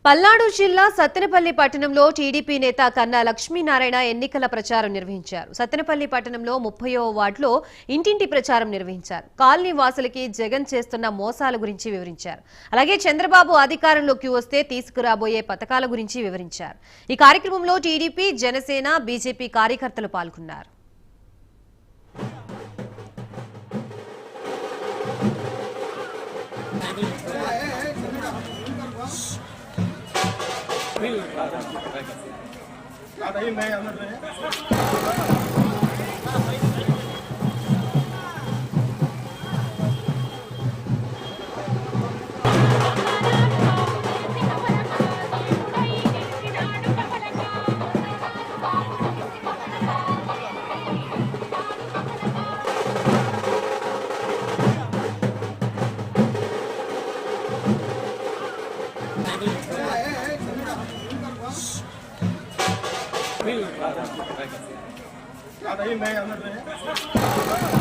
పల్నాడు జిల్లా సత్తెనపల్లి పట్టణంలో టీడీపీ నేత కన్నా లక్ష్మీనారాయణ ఎన్నికల ప్రచారం నిర్వహించారు. సత్తెనపల్లి పట్టణంలో 30వ వార్డులో ఇంటింటి ప్రచారం నిర్వహించారు. కాలనీ వాసులకి జగన్ చేస్తున్న మోసాల గురించి వివరించారు. అలాగే చంద్రబాబు అధికారంలోకి వస్తే తీసుకురాబోయే పథకాల గురించి వివరించారు. ఈ కార్యక్రమంలో టీడీపీ, జనసేన, బీజేపీ కార్యకర్తలు పాల్గొన్నారు. Ada ini,